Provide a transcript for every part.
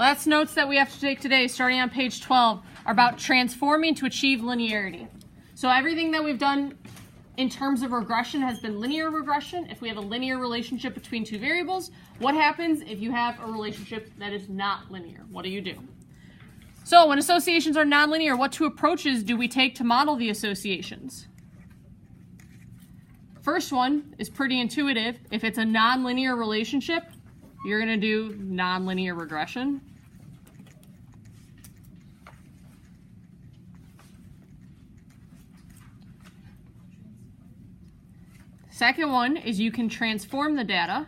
Last notes that we have to take today, starting on page 12, are about transforming to achieve linearity. So everything that we've done in terms of regression has been linear regression. If we have a linear relationship between two variables, what happens if you have a relationship that is not linear? What do you do? So when associations are nonlinear, what two approaches do we take to model the associations? First one is pretty intuitive. If it's a nonlinear relationship, you're going to do nonlinear regression. Second one is you can transform the data.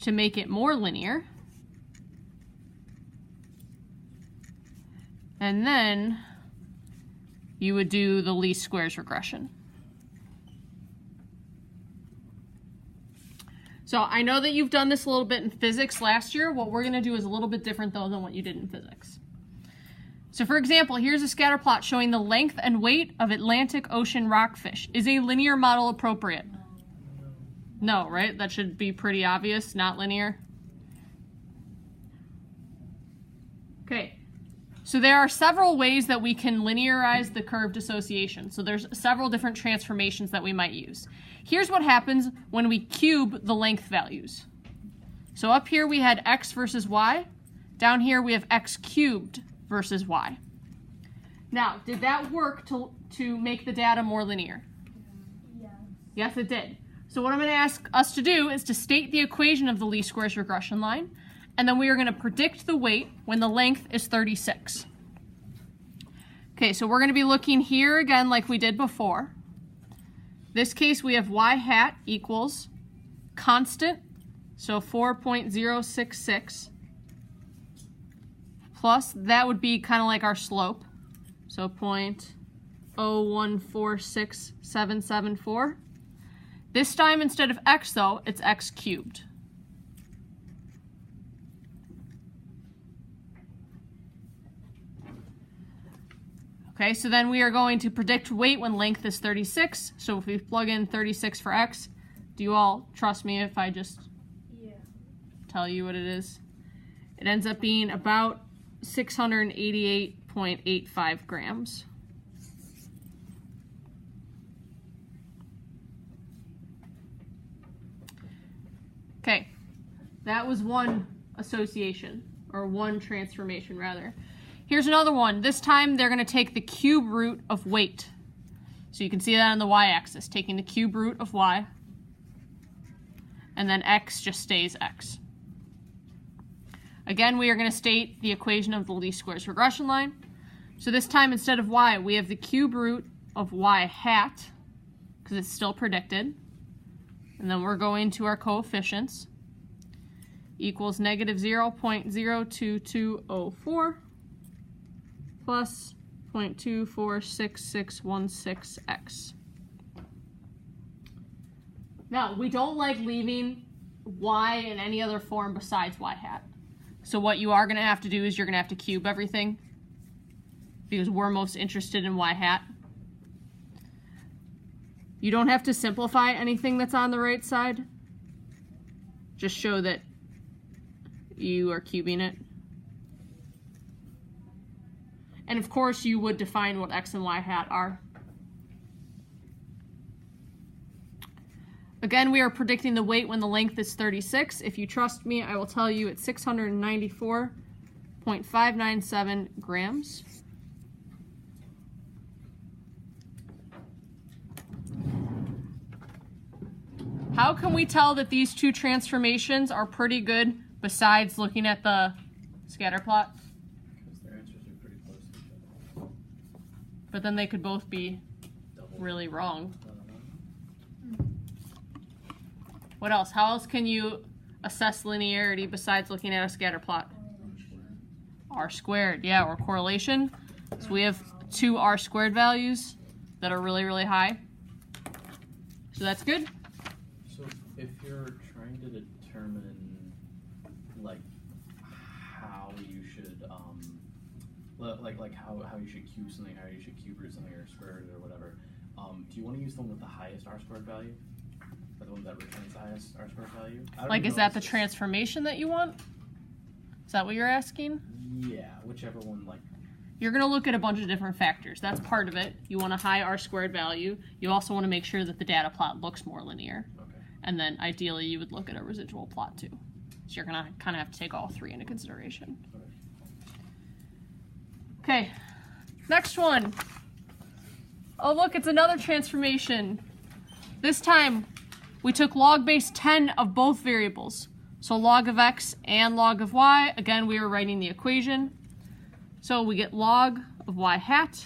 To make it more linear. And then you would do the least squares regression. So I know that you've done this a little bit in physics last year. What we're going to do is a little bit different, though, than what you did in physics. So for example, here's a scatter plot showing the length and weight of Atlantic Ocean rockfish. Is a linear model appropriate? No, right? That should be pretty obvious, not linear. Okay, so there are several ways that we can linearize the curved association. So there's several different transformations that we might use. Here's what happens when we cube the length values. So up here we had x versus y. Down here we have x cubed versus y. Now, did that work to make the data more linear? Yes. Yes, it did. So what I'm going to ask us to do is to state the equation of the least squares regression line, and then we are going to predict the weight when the length is 36. Okay, so we're going to be looking here again like we did before. This case we have y hat equals constant, so 4.066, plus that would be kind of like our slope, so 0.0146774. This time, instead of x, though, it's x cubed. Okay, so then we are going to predict weight when length is 36. So if we plug in 36 for x, do you all trust me if I just tell you what it is? It ends up being about 688.85 grams. Okay, that was one association, or one transformation rather. Here's another one. This time they're going to take the cube root of weight. So you can see that on the y-axis, taking the cube root of y, and then x just stays x. Again, we are going to state the equation of the least squares regression line. So this time, instead of y, we have the cube root of y hat, because it's still predicted. And then we're going to our coefficients, equals negative 0.02204 plus 0.246616x. Now, we don't like leaving y in any other form besides y hat. So what you are going to have to do is you're going to have to cube everything, because we're most interested in y hat. You don't have to simplify anything that's on the right side. Just show that you are cubing it. And of course, you would define what x and y hat are. Again, we are predicting the weight when the length is 36. If you trust me, I will tell you it's 694.597 grams. How can we tell that these two transformations are pretty good besides looking at the scatter plot? Because their answers are pretty close to each other. But then they could both be really wrong. What else? How else can you assess linearity besides looking at a scatter plot? R squared, yeah, or correlation. So we have two R squared values that are really, really high. So that's good. So if you're trying to determine like how you should like how you should cube something, how you should cube root something or square root or whatever, do you want to use the one with the highest R squared value? Or the that returns the highest R-squared value. I don't Like, even is know that if the this transformation that you want? Is that what you're asking? Yeah, whichever one, like... You're going to look at a bunch of different factors. That's part of it. You want a high R-squared value. You also want to make sure that the data plot looks more linear. Okay. And then, ideally, you would look at a residual plot, too. So you're going to kind of have to take all three into consideration. Okay, next one. Oh, look, it's another transformation. This time, we took log base 10 of both variables. So log of x and log of y. Again, we were writing the equation. So we get log of y hat.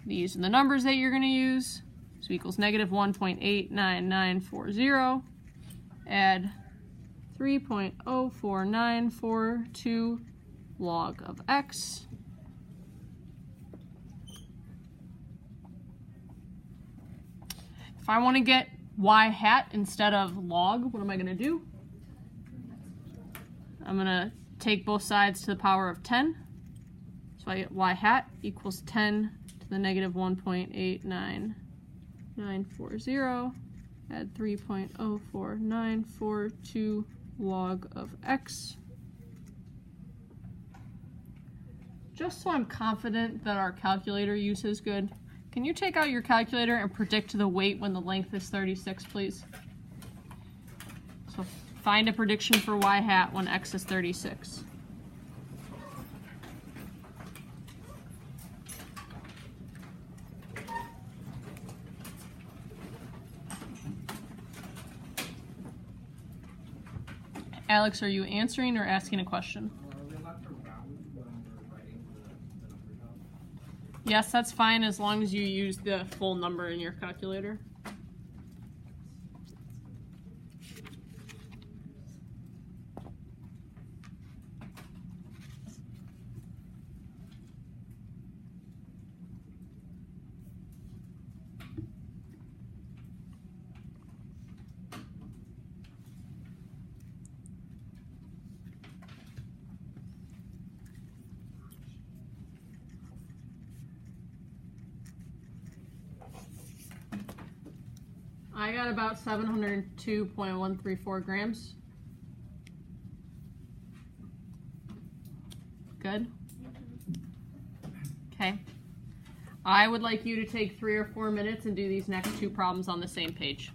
These are the numbers that you're going to use. So equals negative 1.89940. Add 3.04942 log of x. If I want to get y hat instead of log, what am I going to do? I'm going to take both sides to the power of 10. So I get y hat equals 10 to the negative 1.89940. Add 3.04942 log of x. Just so I'm confident that our calculator use is good, can you take out your calculator and predict the weight when the length is 36, please? So find a prediction for y hat when x is 36. Alex, are you answering or asking a question? Yes, that's fine as long as you use the full number in your calculator. I got about 702.134 grams. Good. Okay. I would like you to take 3 or 4 minutes and do these next two problems on the same page.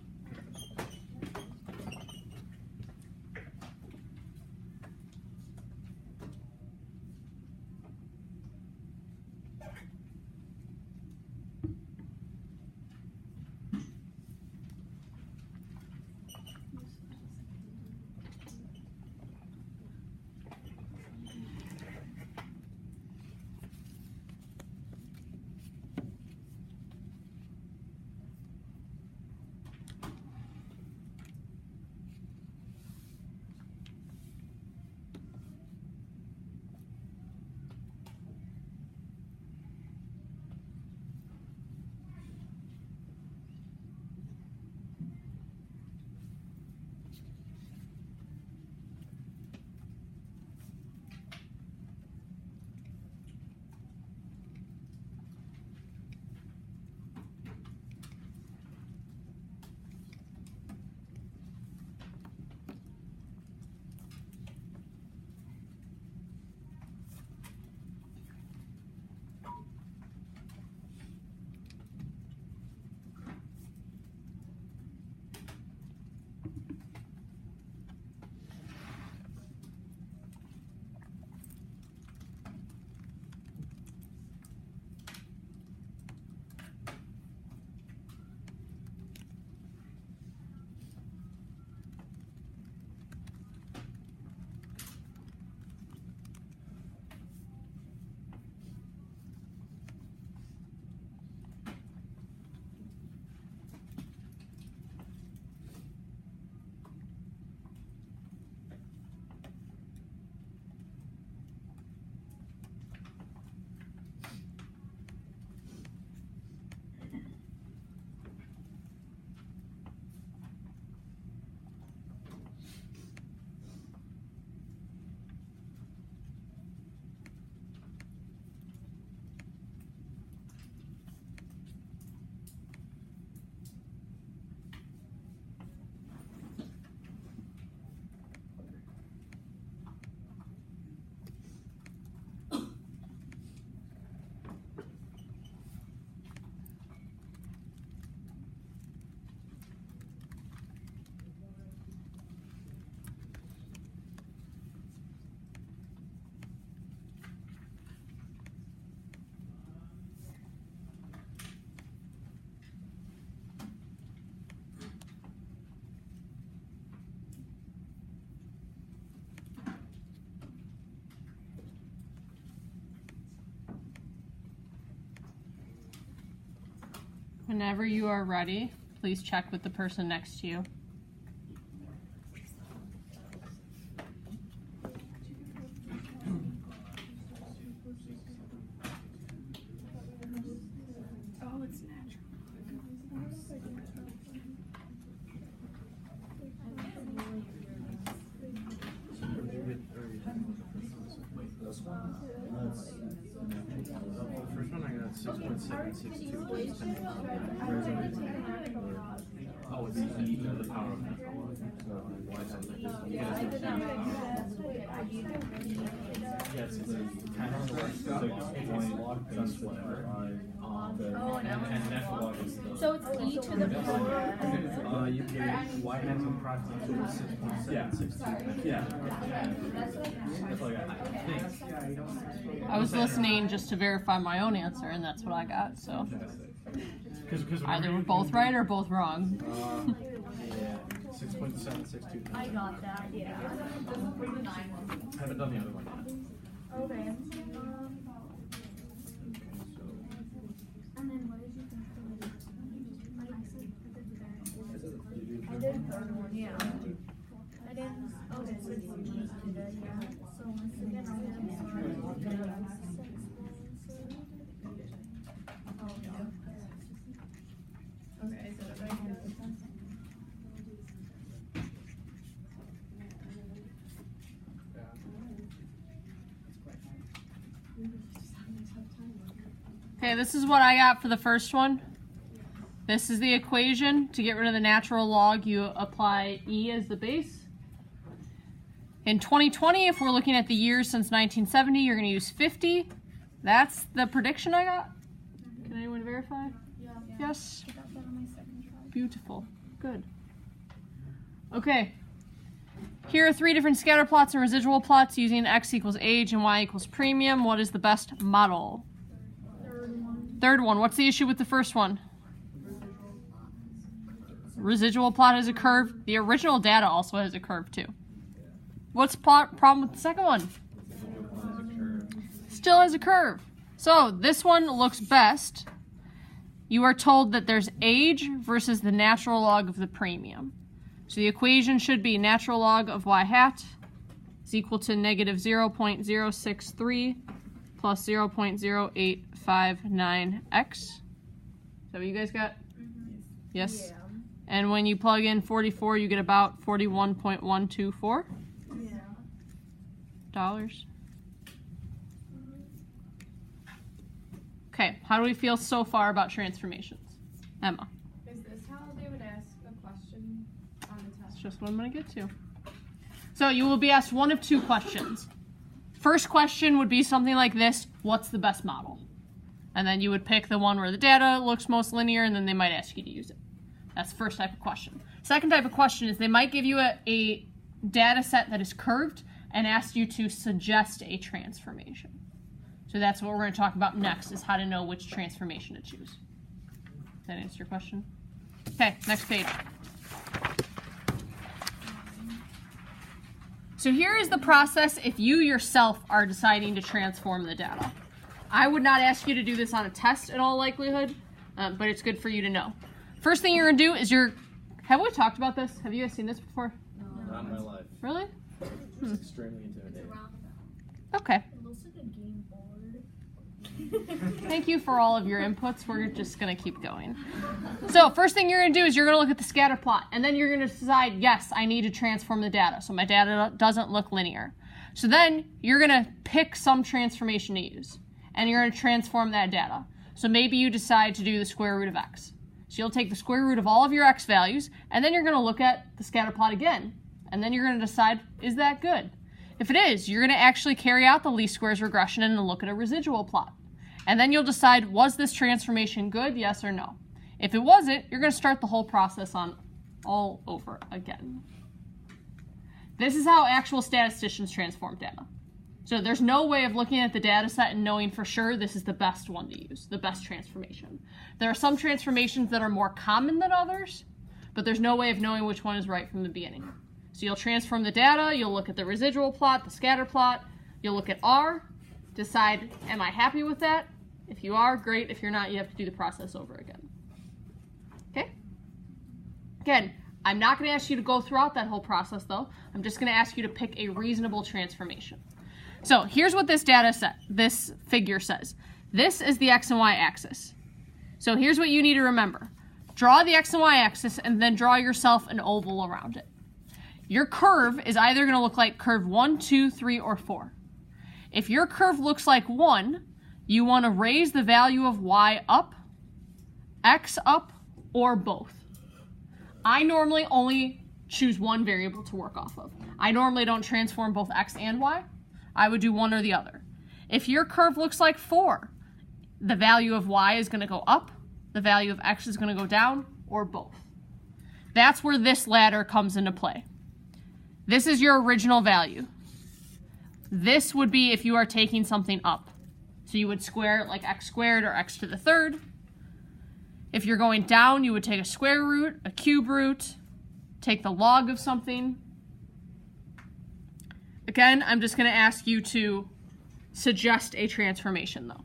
Whenever you are ready, please check with the person next to you. Oh, it's natural. The first one I got 6.762. Oh, it's the power of natural law. Yes, it's kind of like plus whatever. And natural law is the. So it's e to the power. You get y has approximately 6.762. Yeah. That's like I think. I was listening just to verify my own answer, and that's what I got. So either we're both right or both wrong. Yeah, 6.762. I got that, yeah. Haven't done the other one yet. Okay. And then what did you think I did third one, yeah. I did, okay, so it's yeah. So once again, I'll have okay, so it right here. Okay, this is what I got for the first one. This is the equation. To get rid of the natural log, you apply E as the base. In 2020, if we're looking at the years since 1970, you're going to use 50. That's the prediction I got. Can anyone verify? Yeah. Yes? I got that on my second try. Beautiful. Good. Okay. Here are 3 different scatter plots and residual plots using x equals age and y equals premium. What is the best model? Third one. What's the issue with the first one? Residual plot has a curve. The original data also has a curve too. What's the problem with the second one? Still has a curve. So this one looks best. You are told that there's age versus the natural log of the premium. So the equation should be natural log of y hat is equal to negative 0.063 plus 0.0859x. Is that what you guys got? Mm-hmm. Yes? Yeah. And when you plug in 44, you get about 41.124 Yeah. dollars. Okay, how do we feel so far about transformations? Emma. Is this how they would ask a question on the That's test? just what I'm going to get to. So you will be asked one of 2 questions. First question would be something like this: what's the best model? And then you would pick the one where the data looks most linear, and then they might ask you to use it. That's the first type of question. Second type of question is they might give you a data set that is curved and ask you to suggest a transformation. So that's what we're going to talk about next, is how to know which transformation to choose. Does that answer your question? Okay, next page. So here is the process if you yourself are deciding to transform the data. I would not ask you to do this on a test in all likelihood, but it's good for you to know. First thing you're going to do is have we talked about this? Have you guys seen this before? Not in my life. Really? It's extremely intimidating. Okay. It looks like a game board. Thank you for all of your inputs. We're just going to keep going. So first thing you're going to do is you're going to look at the scatter plot, and then you're going to decide, yes, I need to transform the data, so my data doesn't look linear. So then you're going to pick some transformation to use, and you're going to transform that data. So maybe you decide to do the square root of x. So you'll take the square root of all of your x values, and then you're going to look at the scatter plot again, and then you're going to decide, is that good? If it is, you're going to actually carry out the least squares regression and look at a residual plot. And then you'll decide, was this transformation good, yes or no? If it wasn't, you're going to start the whole process on all over again. This is how actual statisticians transform data. So there's no way of looking at the data set and knowing for sure this is the best one to use, the best transformation. There are some transformations that are more common than others, but there's no way of knowing which one is right from the beginning. So you'll transform the data, you'll look at the residual plot, the scatter plot, you'll look at R, decide, am I happy with that? If you are, great. If you're not, you have to do the process over again. Again, I'm not going to ask you to go throughout that whole process, though. I'm just going to ask you to pick a reasonable transformation. So here's what this figure says. This is the x and y axis. So here's what you need to remember. Draw the x and y axis and then draw yourself an oval around it. Your curve is either going to look like curve 1, 2, 3, or 4. If your curve looks like 1, you want to raise the value of y up, x up, or both. I normally only choose one variable to work off of. I normally don't transform both x and y. I would do one or the other. If your curve looks like 4, the value of y is going to go up, the value of x is going to go down, or both. That's where this ladder comes into play. This is your original value. This would be if you are taking something up. So you would square it like x squared or x to the third. If you're going down, you would take a square root, a cube root, take the log of something. Again, I'm just going to ask you to suggest a transformation, though.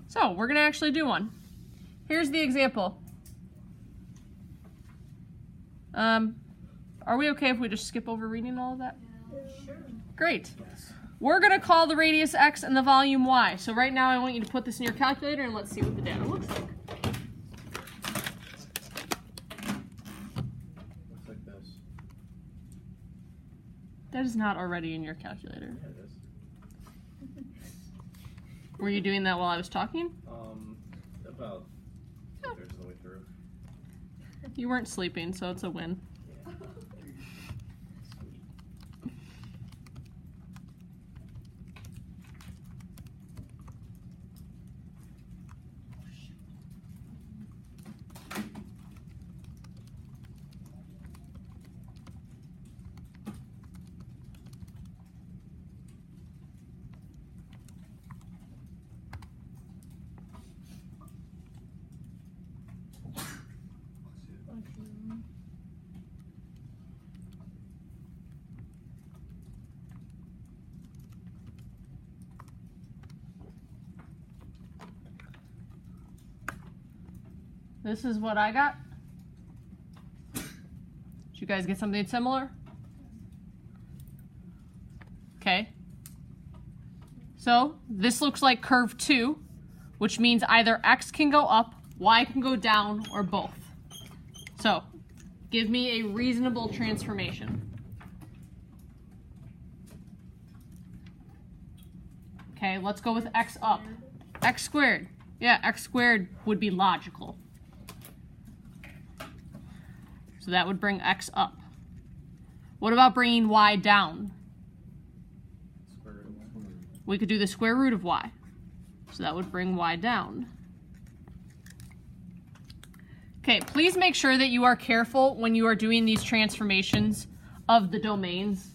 So we're going to actually do one. Here's the example. Are we okay if we just skip over reading all of that? Sure. Great. We're going to call the radius x and the volume y. So right now I want you to put this in your calculator and let's see what the data looks like. Looks like this. That is not already in your calculator. Yeah, it is. Were you doing that while I was talking? About 2/3 of the way through. You weren't sleeping, so it's a win. This is what I got. Did you guys get something similar? Okay. So this looks like curve 2, which means either x can go up, y can go down, or both. So give me a reasonable transformation. Okay, let's go with x up. X squared. Yeah, x squared would be logical. So that would bring x up. What about bringing y down? Square root of y. We could do the square root of y. So that would bring y down. Okay, please make sure that you are careful when you are doing these transformations of the domains.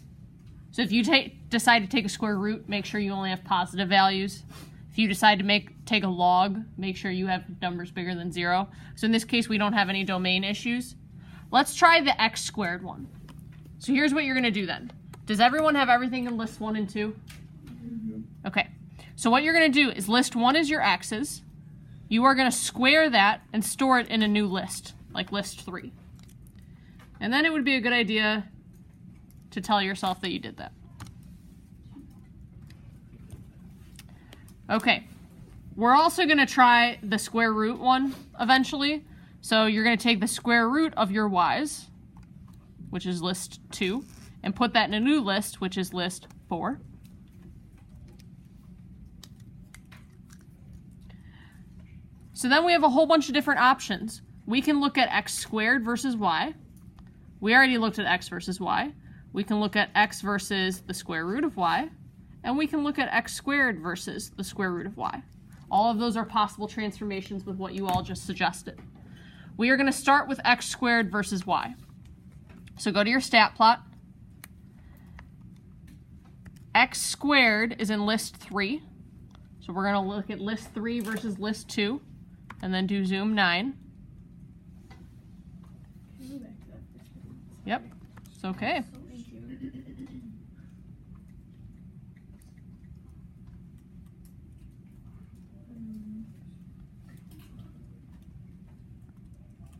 So if you decide to take a square root, make sure you only have positive values. If you decide to take a log, make sure you have numbers bigger than 0. So in this case, we don't have any domain issues. Let's try the x squared one. So here's what you're going to do then. Does everyone have everything in list 1 and 2? Okay. So what you're going to do is list 1 is your x's. You are going to square that and store it in a new list, like list 3. And then it would be a good idea to tell yourself that you did that. Okay. We're also going to try the square root one eventually. So you're going to take the square root of your y's, which is list 2, and put that in a new list, which is list 4. So then we have a whole bunch of different options. We can look at x squared versus y. We already looked at x versus y. We can look at x versus the square root of y. And we can look at x squared versus the square root of y. All of those are possible transformations with what you all just suggested. We are going to start with x squared versus y. So go to your stat plot. X squared is in list 3. So we're going to look at list 3 versus list 2, and then do zoom 9. Yep, it's okay. Thank you.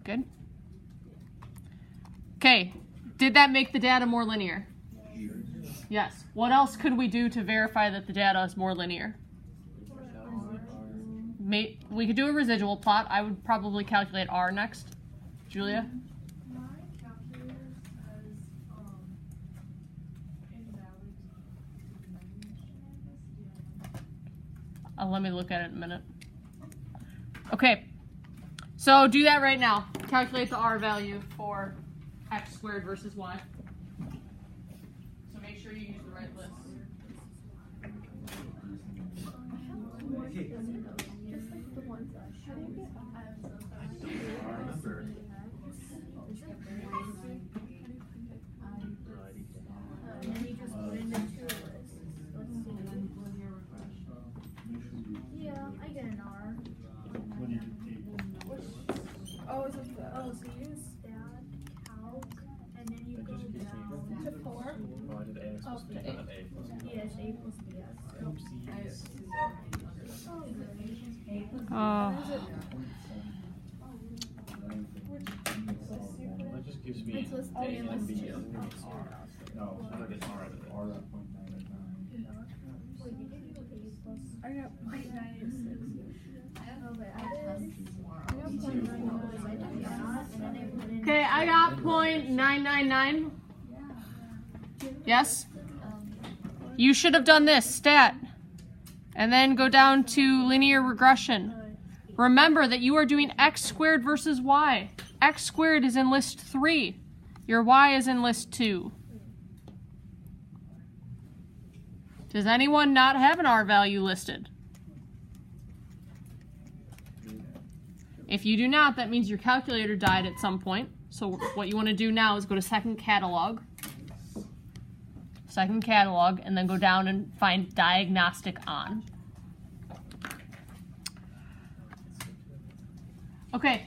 Good. Okay, did that make the data more linear? Yes. What else could we do to verify that the data is more linear? We could do a residual plot. I would probably calculate R next. Julia? My calculator says, invalid dimension. Let me look at it in a minute. Okay, so do that right now. Calculate the R value for x squared versus y. So make sure you use the right list. Just like the ones that show. And then you just put in the two lists. Let's see. Yeah, I get an R. Oh, is it the, Oh, so you use stat, calc, and then you go down to 4? Oh, I did A plus B, to not A plus B. yes, A plus B, yes. Oopsies. Oh, good. That just gives me It's listed A in and B list and then R. No, I don't get R out of it. R at 0.999. Wait, you did do A plus. I got 0.96. Okay, I got 0.99. I did that, and then I put in. Okay, I got 0.999. Yes? You should have done this, stat. And then go down to linear regression. Remember that you are doing x squared versus y. X squared is in list 3. Your y is in list 2. Does anyone not have an R value listed? If you do not, that means your calculator died at some point. So what you want to do now is go to second catalog, and then go down and find diagnostic on. Okay,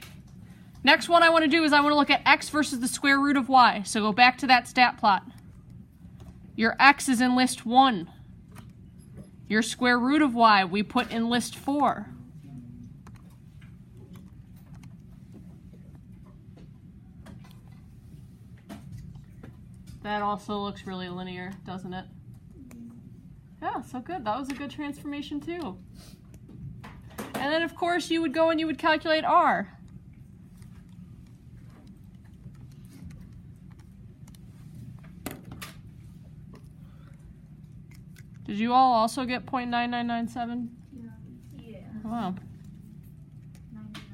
next one I want to do is I want to look at x versus the square root of y. So go back to that stat plot. Your x is in list 1. Your square root of y we put in list 4. That also looks really linear, doesn't it? Yeah, so good. That was a good transformation too. And then of course you would go and you would calculate R. Did you all also get 0.9997? Yeah. Wow. 998.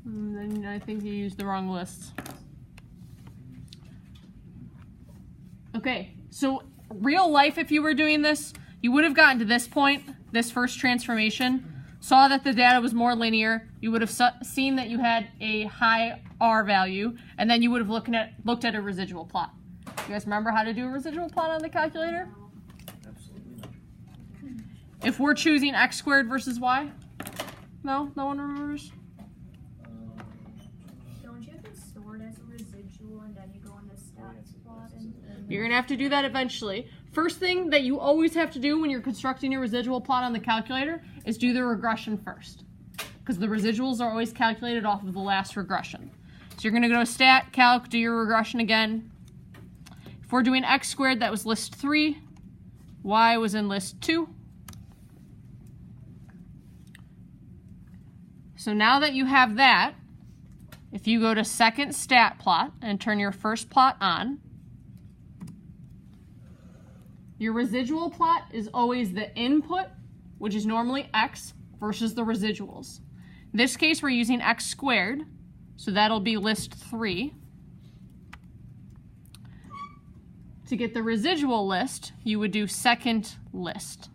Then I think you used the wrong lists. Okay, so real life, if you were doing this, you would have gotten to this point, this first transformation, saw that the data was more linear, you would have seen that you had a high R value, and then you would have looked at a residual plot. You guys remember how to do a residual plot on the calculator? Absolutely not. If we're choosing x squared versus y? No? No one remembers? Don't you have to store it as a residual and then you go on the stats plot and You're going to have to do that eventually. First thing that you always have to do when you're constructing your residual plot on the calculator is do the regression first, because the residuals are always calculated off of the last regression. So you're going to go to stat, calc, do your regression again. If we're doing x squared, that was list 3. Y was in list 2. So now that you have that, if you go to second stat plot and turn your first plot on, your residual plot is always the input, which is normally x, versus the residuals. In this case, we're using x squared, so that'll be list 3. To get the residual list, you would do second list.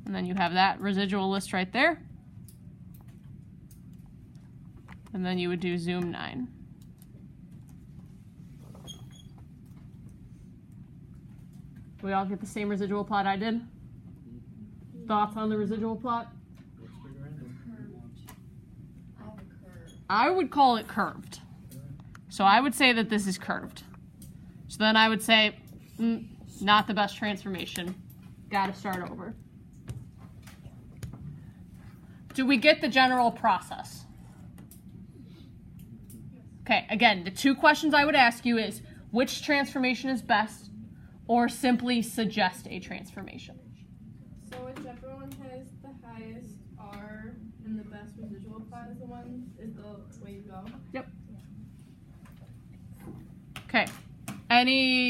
And then you have that residual list right there. And then you would do zoom 9. We all get the same residual plot I did? Thoughts on the residual plot? Looks pretty random. I would call it curved. So I would say that this is curved. So then I would say, not the best transformation. Got to start over. Do we get the general process? Okay, again, the two questions I would ask you is which transformation is best, or simply suggest a transformation. So whichever one has the highest R and the best residual plot is the way to go. Yep. Okay. Any